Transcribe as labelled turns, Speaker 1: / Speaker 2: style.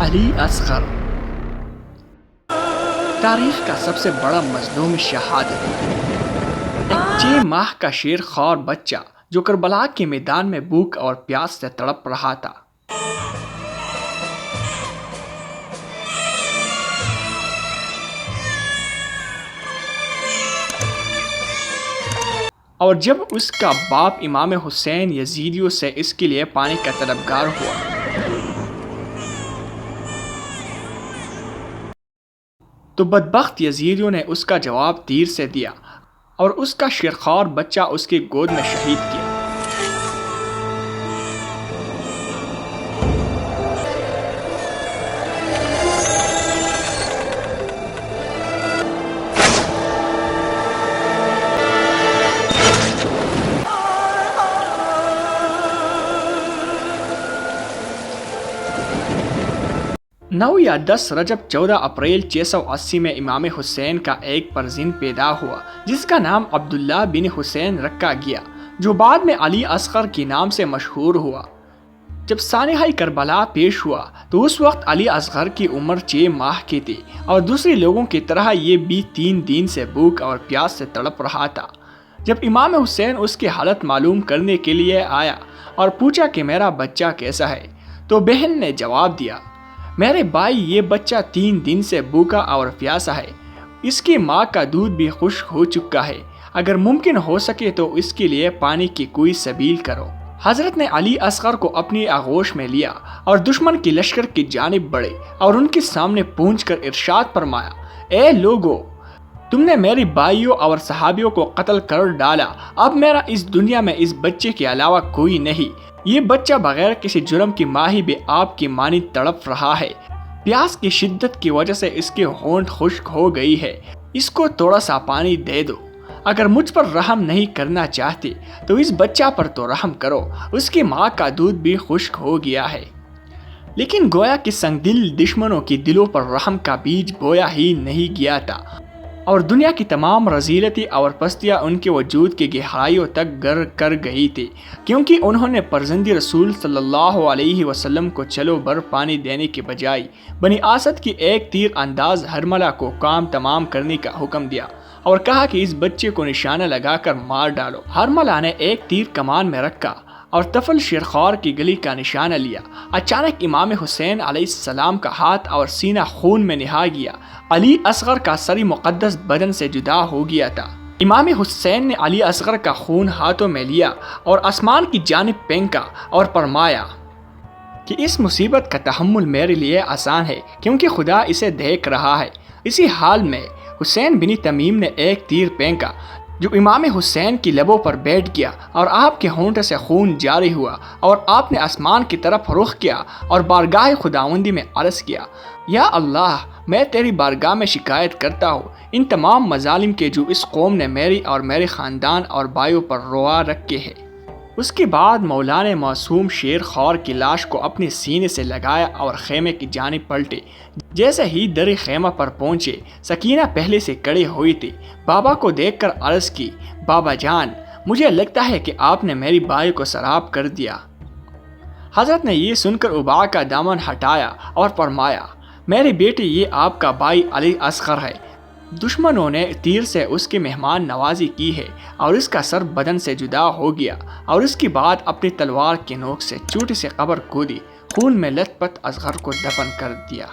Speaker 1: علی اصغر تاریخ کا سب سے بڑا مظلوم شہادت، ایک 6 ماہ کا شیر خوار بچہ جو کربلا کے میدان میں بھوک اور پیاس سے تڑپ رہا تھا۔ اور جب اس کا باپ امام حسین یزیدیوں سے اس کے لیے پانی کا طلبگار ہوا تو بدبخت یزیدیوں نے اس کا جواب تیر سے دیا اور اس کا شیرخوار بچہ اس کی گود میں شہید کیا۔ نو یا 10 رجب 14 اپریل 680 میں امام حسین کا ایک پرزین پیدا ہوا جس کا نام عبداللہ بن حسین رکھا گیا، جو بعد میں علی اصغر کے نام سے مشہور ہوا۔ جب سانحہ کربلا پیش ہوا تو اس وقت علی اصغر کی عمر 6 ماہ کی تھی اور دوسرے لوگوں کی طرح یہ بھی 3 دن سے بھوک اور پیاس سے تڑپ رہا تھا۔ جب امام حسین اس کی حالت معلوم کرنے کے لیے آیا اور پوچھا کہ میرا بچہ کیسا ہے تو بہن نے جواب دیا، میرے بھائی یہ بچہ 3 دن سے بھوکا اور پیاسا ہے، اس کی ماں کا دودھ بھی خشک ہو چکا ہے، اگر ممکن ہو سکے تو اس کے لیے پانی کی کوئی سبیل کرو۔ حضرت نے علی اصغر کو اپنی آغوش میں لیا اور دشمن کی لشکر کی جانب بڑھے اور ان کے سامنے پہنچ کر ارشاد فرمایا، اے لوگو، تم نے میری بھائیوں اور صحابیوں کو قتل کر ڈالا، اب میرا اس دنیا میں اس بچے کے علاوہ کوئی نہیں، یہ بچہ بغیر کسی جرم کی ماہی بھی آپ کی مانی تڑپ رہا ہے، پیاس کی شدت کی وجہ سے اس کے ہونٹ خشک ہو گئی ہے، اس کو تھوڑا سا پانی دے دو، اگر مجھ پر رحم نہیں کرنا چاہتے تو اس بچہ پر تو رحم کرو، اس کی ماں کا دودھ بھی خشک ہو گیا ہے۔ لیکن گویا کہ سنگ دل دشمنوں کی دلوں پر رحم کا بیج بویا ہی نہیں گیا تھا اور دنیا کی تمام رذیلتیں اور پستیاں ان کے وجود کی گہرائیوں تک گر کر گئی تھی، کیونکہ انہوں نے فرزند رسول صلی اللہ علیہ وسلم کو چلو بھر پانی دینے کے بجائے بنی اسد کی ایک تیر انداز حرملہ کو کام تمام کرنے کا حکم دیا اور کہا کہ اس بچے کو نشانہ لگا کر مار ڈالو۔ حرملہ نے ایک تیر کمان میں رکھا اور طفل شیرخوار کی گلی کا نشانہ لیا۔ اچانک امام حسین علیہ السلام کا ہاتھ اور سینہ خون میں نہا گیا، علی اصغر کا سری مقدس بدن سے جدا ہو گیا تھا۔ امام حسین نے علی اصغر کا خون ہاتھوں میں لیا اور آسمان کی جانب پھینکا اور فرمایا کہ اس مصیبت کا تحمل میرے لیے آسان ہے کیونکہ خدا اسے دیکھ رہا ہے۔ اسی حال میں حسین بن تمیم نے ایک تیر پھینکا جو امام حسین کی لبوں پر بیٹھ گیا اور آپ کے ہونٹ سے خون جاری ہوا اور آپ نے آسمان کی طرف رخ کیا اور بارگاہ خداوندی میں عرض کیا، یا اللہ، میں تیری بارگاہ میں شکایت کرتا ہوں ان تمام مظالم کے جو اس قوم نے میری اور میرے خاندان اور بھائیوں پر روا رکھے ہیں۔ اس کے بعد مولانا معصوم شیر خوار کی لاش کو اپنے سینے سے لگایا اور خیمے کی جانب پلٹے۔ جیسے ہی در خیمہ پر پہنچے، سکینہ پہلے سے کڑی ہوئی تھی، بابا کو دیکھ کر عرض کی، بابا جان، مجھے لگتا ہے کہ آپ نے میری بھائی کو سراب کر دیا۔ حضرت نے یہ سن کر ابا کا دامن ہٹایا اور فرمایا، میری بیٹی، یہ آپ کا بھائی علی اصغر ہے، دشمنوں نے تیر سے اس کی مہمان نوازی کی ہے اور اس کا سر بدن سے جدا ہو گیا، اور اس کے بعد اپنی تلوار کے نوک سے چھوٹی سی قبر کھودی، خون میں لت پت اصغر کو دفن کر دیا۔